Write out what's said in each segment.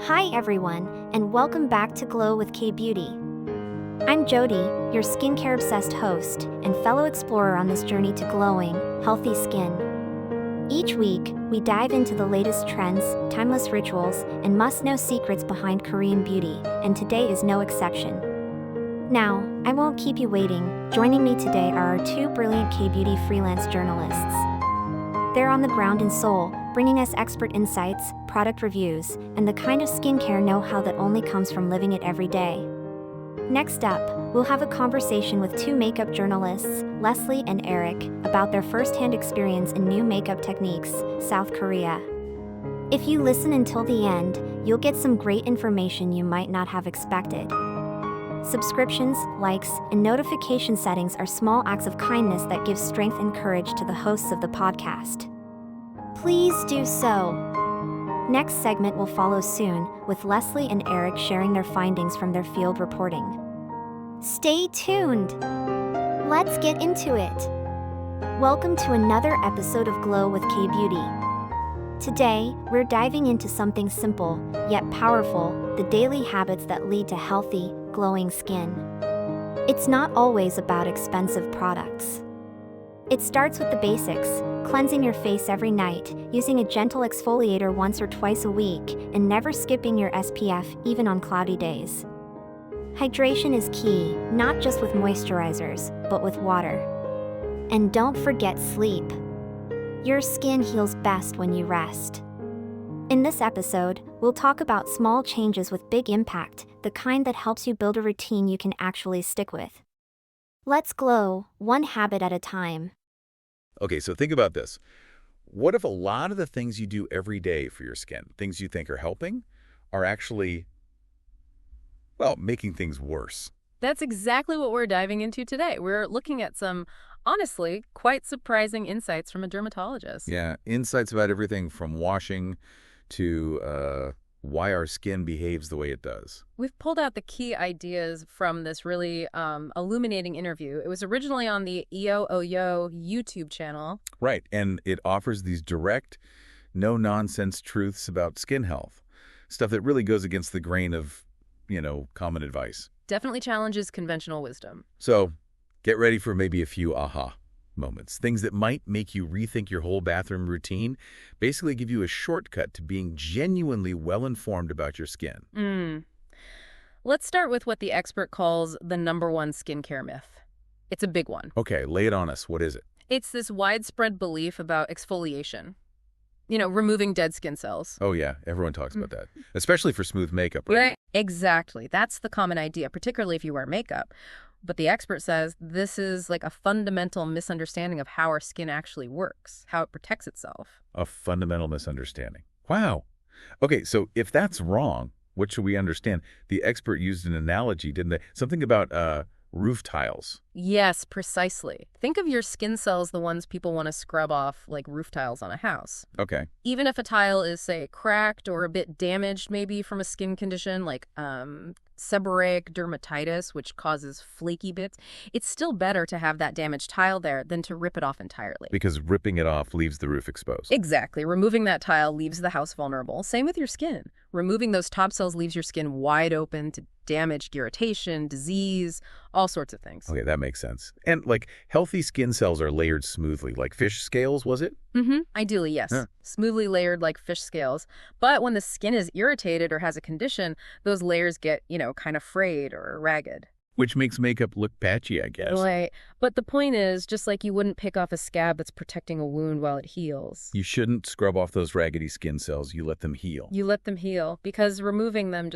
Hi everyone, and welcome back to Glow with K-Beauty. I'm Jody, your skincare-obsessed host and fellow explorer on this journey to glowing, healthy skin. Each week, we dive into the latest trends, timeless rituals, and must-know secrets behind Korean beauty, and today is no exception. Now, I won't keep you waiting. Joining me today are our two brilliant K-Beauty freelance journalists. They're on the ground in Seoul, bringing us expert insights, product reviews, and the kind of skincare know-how that only comes from living it every day. Next up, we'll have a conversation with two makeup journalists, Leslie and Eric, about their first-hand experience in new makeup techniques, South Korea. If you listen until the end, you'll get some great information you might not have expected. Subscriptions, likes, and notification settings are small acts of kindness that give strength and courage to the hosts of the podcast. Please do so. Next segment will follow soon, with Leslie and Eric sharing their findings from their field reporting. Stay tuned. Let's get into it. Welcome to another episode of Glow with K-Beauty. Today, we're diving into something simple, yet powerful, the daily habits that lead to healthy, glowing skin. It's not always about expensive products. It starts with the basics, cleansing your face every night, using a gentle exfoliator once or twice a week, and never skipping your SPF even on cloudy days. Hydration is key, not just with moisturizers, but with water. And don't forget sleep. Your skin heals best when you rest. In this episode, we'll talk about small changes with big impact, the kind that helps you build a routine you can actually stick with. Let's glow, one habit at a time. Okay, so think about this. What if a lot of the things you do every day for your skin, things you think are helping, are actually, well, making things worse? That's exactly what we're diving into today. We're looking at some, honestly, quite surprising insights from a dermatologist. Yeah, insights about everything from washing to why our skin behaves the way it does. We've pulled out the key ideas from this really illuminating interview. It was originally on the EOOYO YouTube channel. Right, and it offers these direct, no-nonsense truths about skin health, stuff that really goes against the grain of, common advice. Definitely challenges conventional wisdom. So get ready for maybe a few aha moments, things that might make you rethink your whole bathroom routine, basically give you a shortcut to being genuinely well-informed about your skin. Let's start with what the expert calls the #1 skincare myth. It's a big one. Okay, lay it on us. What is it? It's this widespread belief about exfoliation. Removing dead skin cells. Oh, yeah, everyone talks about that, especially for smooth makeup, right? Exactly. That's the common idea, particularly if you wear makeup. But the expert says this is like a fundamental misunderstanding of how our skin actually works, how it protects itself. A fundamental misunderstanding. Wow. Okay, so if that's wrong, what should we understand? The expert used an analogy, didn't they? Something about roof tiles. Yes, precisely. Think of your skin cells, the ones people want to scrub off like roof tiles on a house. Okay. Even if a tile is, say, cracked or a bit damaged maybe from a skin condition like seborrheic dermatitis, which causes flaky bits, it's still better to have that damaged tile there than to rip it off entirely. Because ripping it off leaves the roof exposed. Exactly. Removing that tile leaves the house vulnerable. Same with your skin. Removing those top cells leaves your skin wide open to damage, irritation, disease, all sorts of things. Okay, that makes sense. And healthy skin cells are layered smoothly, like fish scales, was it? Ideally, yes. Huh. Smoothly layered like fish scales. But when the skin is irritated or has a condition, those layers get, kind of frayed or ragged. Which makes makeup look patchy, I guess. Right. But the point is, just like you wouldn't pick off a scab that's protecting a wound while it heals. You shouldn't scrub off those raggedy skin cells. You let them heal. You let them heal, because removing them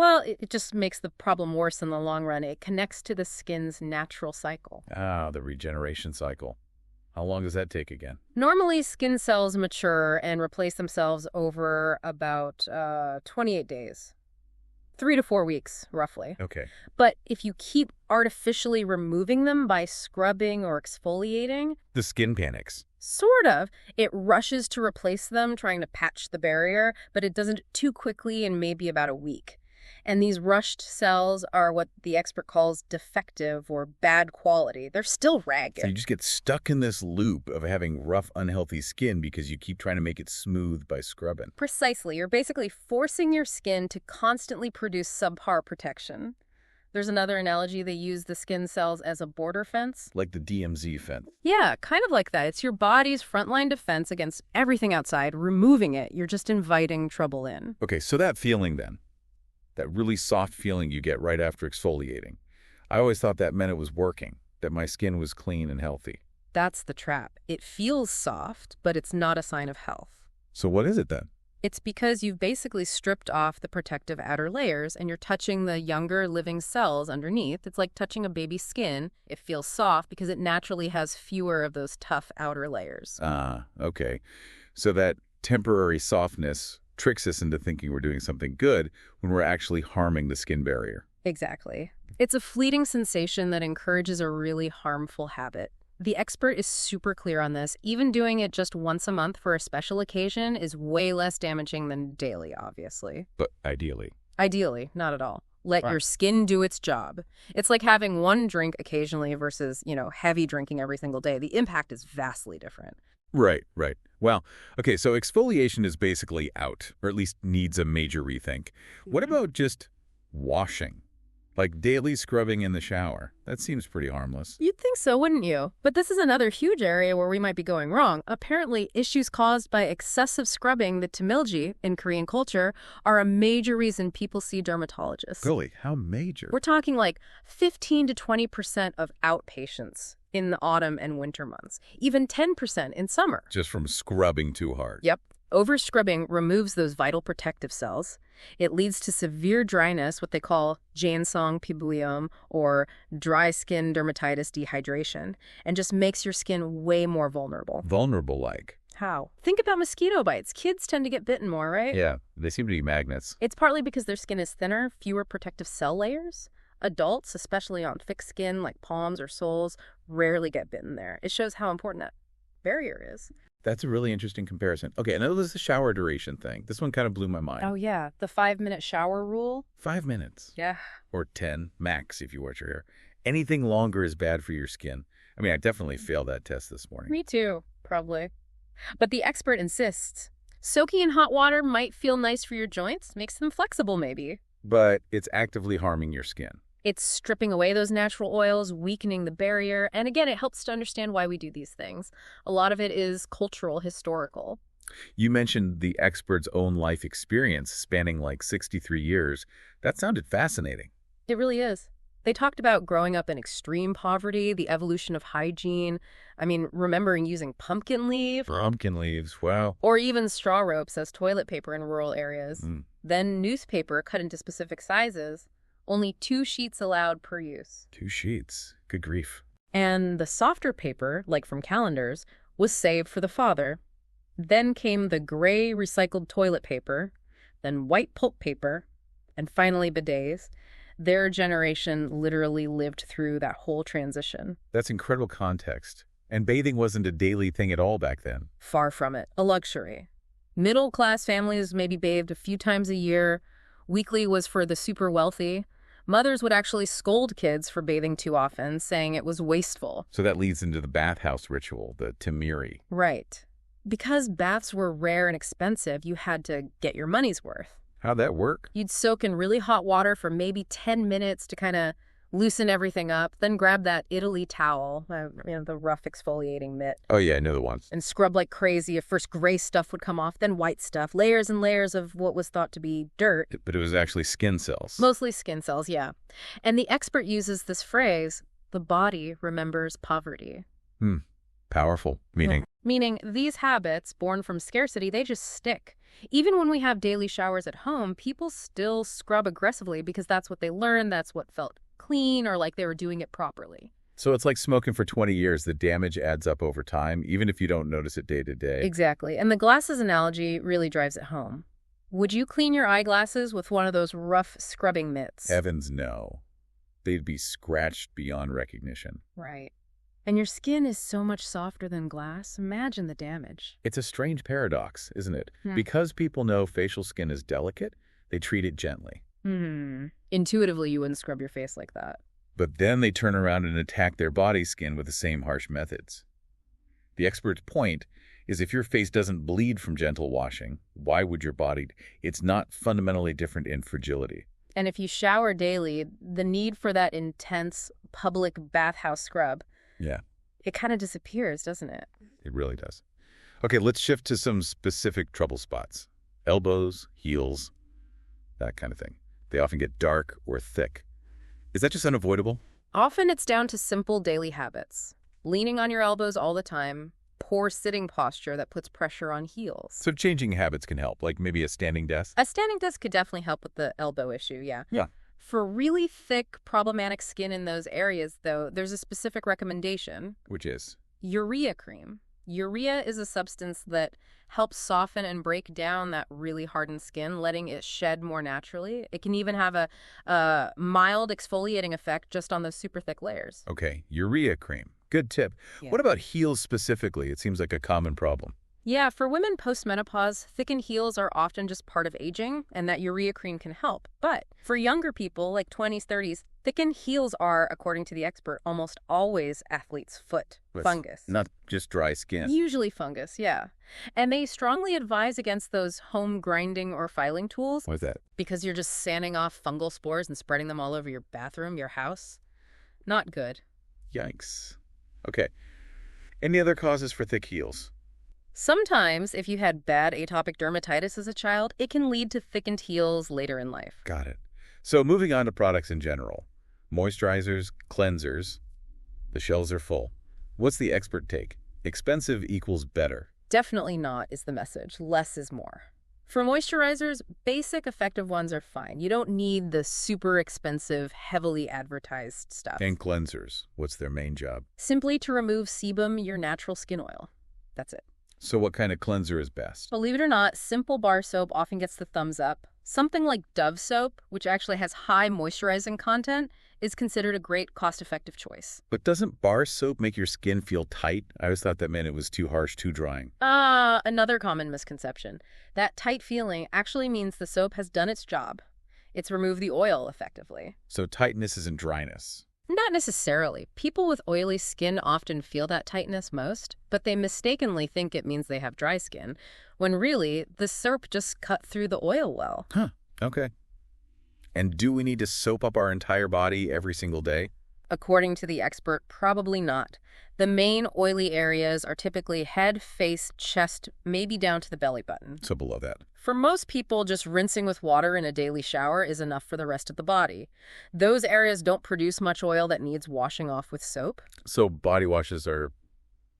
it just makes the problem worse in the long run. It connects to the skin's natural cycle. Ah, the regeneration cycle. How long does that take again? Normally, skin cells mature and replace themselves over about 28 days. 3 to 4 weeks, roughly. Okay. But if you keep artificially removing them by scrubbing or exfoliating... The skin panics. Sort of. It rushes to replace them, trying to patch the barrier, but it doesn't too quickly in maybe about a week. And these rushed cells are what the expert calls defective or bad quality. They're still ragged. So you just get stuck in this loop of having rough, unhealthy skin because you keep trying to make it smooth by scrubbing. Precisely. You're basically forcing your skin to constantly produce subpar protection. There's another analogy. They use the skin cells as a border fence. Like the DMZ fence. Yeah, kind of like that. It's your body's frontline defense against everything outside. Removing it, you're just inviting trouble in. Okay, so that feeling then, that really soft feeling you get right after exfoliating, I always thought that meant it was working, that my skin was clean and healthy. That's the trap. It feels soft, but it's not a sign of health. So what is it then? It's because you've basically stripped off the protective outer layers and you're touching the younger living cells underneath. It's like touching a baby's skin. It feels soft because it naturally has fewer of those tough outer layers. Ah, okay. So that temporary softness tricks us into thinking we're doing something good when we're actually harming the skin barrier. Exactly. It's a fleeting sensation that encourages a really harmful habit. The expert is super clear on this. Even doing it just once a month for a special occasion is way less damaging than daily, obviously. But ideally. Ideally, not at all. Let Right. your skin do its job. It's like having one drink occasionally versus, heavy drinking every single day. The impact is vastly different. Right, right. Well, okay, so exfoliation is basically out, or at least needs a major rethink. What about just washing? Like daily scrubbing in the shower. That seems pretty harmless. You'd think so, wouldn't you? But this is another huge area where we might be going wrong. Apparently, issues caused by excessive scrubbing, the tteomilgi in Korean culture, are a major reason people see dermatologists. Really? How major? We're talking like 15 to 20% of outpatients in the autumn and winter months, even 10% in summer. Just from scrubbing too hard. Yep. Over-scrubbing removes those vital protective cells. It leads to severe dryness, what they call jansong pibulium, or dry skin dermatitis dehydration, and just makes your skin way more vulnerable. Vulnerable like. How? Think about mosquito bites. Kids tend to get bitten more, right? Yeah, they seem to be magnets. It's partly because their skin is thinner, fewer protective cell layers. Adults, especially on thick skin like palms or soles, rarely get bitten there. It shows how important that barrier is. That's a really interesting comparison. Okay, and there's the shower duration thing. This one kind of blew my mind. Oh, yeah. The 5-minute shower rule. 5 minutes. Yeah. Or 10, max, if you wash your hair. Anything longer is bad for your skin. I mean, I definitely failed that test this morning. Me too, probably. But the expert insists. Soaking in hot water might feel nice for your joints, makes them flexible maybe. But it's actively harming your skin. It's stripping away those natural oils, weakening the barrier, and again, it helps to understand why we do these things. A lot of it is cultural, historical. You mentioned the expert's own life experience spanning like 63 years. That sounded fascinating. It really is. They talked about growing up in extreme poverty, the evolution of hygiene. I mean, remembering using pumpkin leaf. Pumpkin leaves, wow. Or even straw ropes as toilet paper in rural areas. Then newspaper cut into specific sizes. Only 2 sheets allowed per use. 2 sheets. Good grief. And the softer paper, like from calendars, was saved for the father. Then came the gray recycled toilet paper, then white pulp paper, and finally bidets. Their generation literally lived through that whole transition. That's incredible context. And bathing wasn't a daily thing at all back then. Far from it. A luxury. Middle-class families maybe bathed a few times a year. Weekly was for the super wealthy. Mothers would actually scold kids for bathing too often, saying it was wasteful. So that leads into the bathhouse ritual, the tamiri. Right. Because baths were rare and expensive, you had to get your money's worth. How'd that work? You'd soak in really hot water for maybe 10 minutes to kind of loosen everything up, then grab that Italy towel, the rough exfoliating mitt, Oh yeah, I know the ones. and scrub like crazy. At first gray stuff would come off, then white stuff, layers and layers of what was thought to be dirt. But it was actually skin cells. Mostly skin cells, yeah. And the expert uses this phrase, the body remembers poverty. Powerful. Meaning? Meaning these habits, born from scarcity, they just stick. Even when we have daily showers at home, people still scrub aggressively because that's what they learned, that's what felt clean or like they were doing it properly. So it's like smoking for 20 years. The damage adds up over time, even if you don't notice it day to day. Exactly. And the glasses analogy really drives it home. Would you clean your eyeglasses with one of those rough scrubbing mitts? Heavens no. They'd be scratched beyond recognition. Right. And your skin is so much softer than glass. Imagine the damage. It's a strange paradox, isn't it? Because people know facial skin is delicate, they treat it gently. Intuitively, you wouldn't scrub your face like that. But then they turn around and attack their body skin with the same harsh methods. The expert's point is if your face doesn't bleed from gentle washing, why would your body? It's not fundamentally different in fragility. And if you shower daily, the need for that intense public bathhouse scrub, Yeah, it kind of disappears, doesn't it? it really does. Okay, let's shift to some specific trouble spots. Elbows, heels, that kind of thing. They often get dark or thick. Is that just unavoidable? Often it's down to simple daily habits. Leaning on your elbows all the time, poor sitting posture that puts pressure on heels. So changing habits can help, like maybe a standing desk? A standing desk could definitely help with the elbow issue, yeah. Yeah. For really thick, problematic skin in those areas, though, there's a specific recommendation. Which is? Urea cream. Urea is a substance that helps soften and break down that really hardened skin, letting it shed more naturally. It can even have a mild exfoliating effect just on those super thick layers. Okay, urea cream. Good tip. Yeah. What about heels specifically? It seems like a common problem. Yeah, for women post-menopause, thickened heels are often just part of aging, and that urea cream can help. But for younger people, like 20s, 30s, thickened heels are, according to the expert, almost always athlete's foot fungus. Not just dry skin. Usually fungus, yeah. And they strongly advise against those home grinding or filing tools. What's that? Because you're just sanding off fungal spores and spreading them all over your bathroom, your house. Not good. Yikes. Okay. Any other causes for thick heels? Sometimes, if you had bad atopic dermatitis as a child, it can lead to thickened heels later in life. Got it. So moving on to products in general. Moisturizers, cleansers. The shelves are full. What's the expert take? Expensive equals better. Definitely not is the message. Less is more. For moisturizers, basic effective ones are fine. You don't need the super expensive, heavily advertised stuff. And cleansers. What's their main job? Simply to remove sebum, your natural skin oil. That's it. So what kind of cleanser is best? Believe it or not, simple bar soap often gets the thumbs up. Something like Dove soap, which actually has high moisturizing content, is considered a great cost-effective choice. But doesn't bar soap make your skin feel tight? I always thought that meant it was too harsh, too drying. Another common misconception. That tight feeling actually means the soap has done its job. It's removed the oil effectively. So tightness isn't dryness. Not necessarily. People with oily skin often feel that tightness most, but they mistakenly think it means they have dry skin, when really, the soap just cut through the oil well. Huh. Okay. And do we need to soap up our entire body every single day? According to the expert, probably not. The main oily areas are typically head, face, chest, maybe down to the belly button. So below that. For most people, just rinsing with water in a daily shower is enough for the rest of the body. Those areas don't produce much oil that needs washing off with soap. So body washes are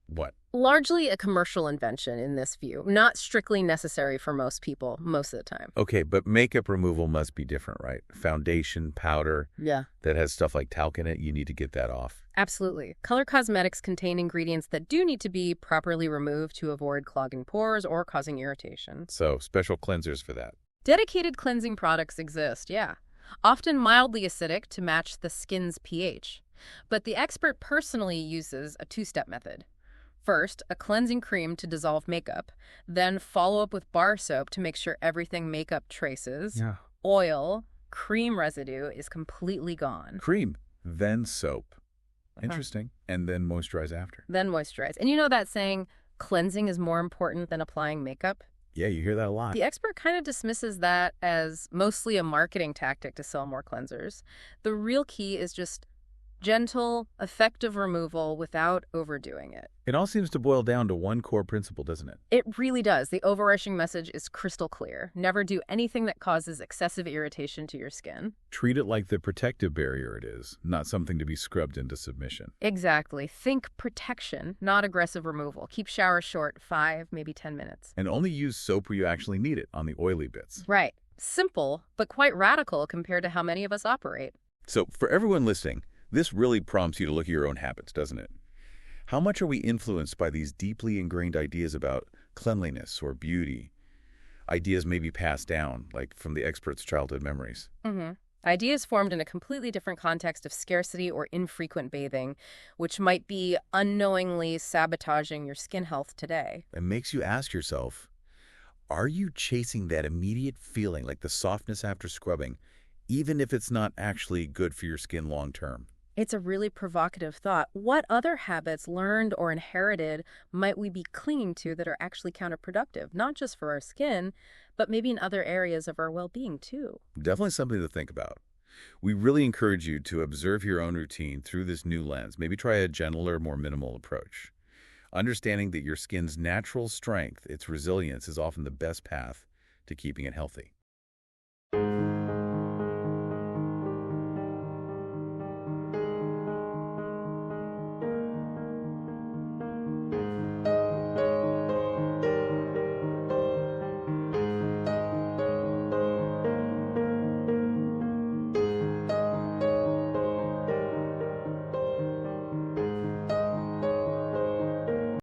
what? Largely a commercial invention in this view, not strictly necessary for most people most of the time. Okay, but makeup removal must be different, right? Foundation, powder, Yeah. that has stuff like talc in it, you need to get that off. Absolutely. Color cosmetics contain ingredients that do need to be properly removed to avoid clogging pores or causing irritation. So special cleansers for that. Dedicated cleansing products exist, yeah. Often mildly acidic to match the skin's pH. But the expert personally uses a two-step method. First, a cleansing cream to dissolve makeup, then follow up with bar soap to make sure everything makeup traces, oil, cream residue is completely gone. Cream, then soap. Interesting. And then moisturize after. Then moisturize. And you know that saying, cleansing is more important than applying makeup? Yeah, you hear that a lot. The expert kind of dismisses that as mostly a marketing tactic to sell more cleansers. The real key is just gentle, effective removal without overdoing it. It all seems to boil down to one core principle, doesn't it? It really does. The overarching message is crystal clear. Never do anything that causes excessive irritation to your skin. Treat it like the protective barrier it is, not something to be scrubbed into submission. Exactly. Think protection, not aggressive removal. Keep showers short, 5, maybe 10 minutes. And only use soap where you actually need it, on the oily bits. Right. Simple, but quite radical compared to how many of us operate. So for everyone listening, this really prompts you to look at your own habits, doesn't it? How much are we influenced by these deeply ingrained ideas about cleanliness or beauty? Ideas maybe passed down, like from the expert's childhood memories. Ideas formed in a completely different context of scarcity or infrequent bathing, which might be unknowingly sabotaging your skin health today. It makes you ask yourself, are you chasing that immediate feeling, like the softness after scrubbing, even if it's not actually good for your skin long term. It's a really provocative thought. What other habits, learned or inherited, might we be clinging to that are actually counterproductive, not just for our skin, but maybe in other areas of our well-being too? Definitely something to think about. We really encourage you to observe your own routine through this new lens. Maybe try a gentler, more minimal approach. Understanding that your skin's natural strength, its resilience, is often the best path to keeping it healthy.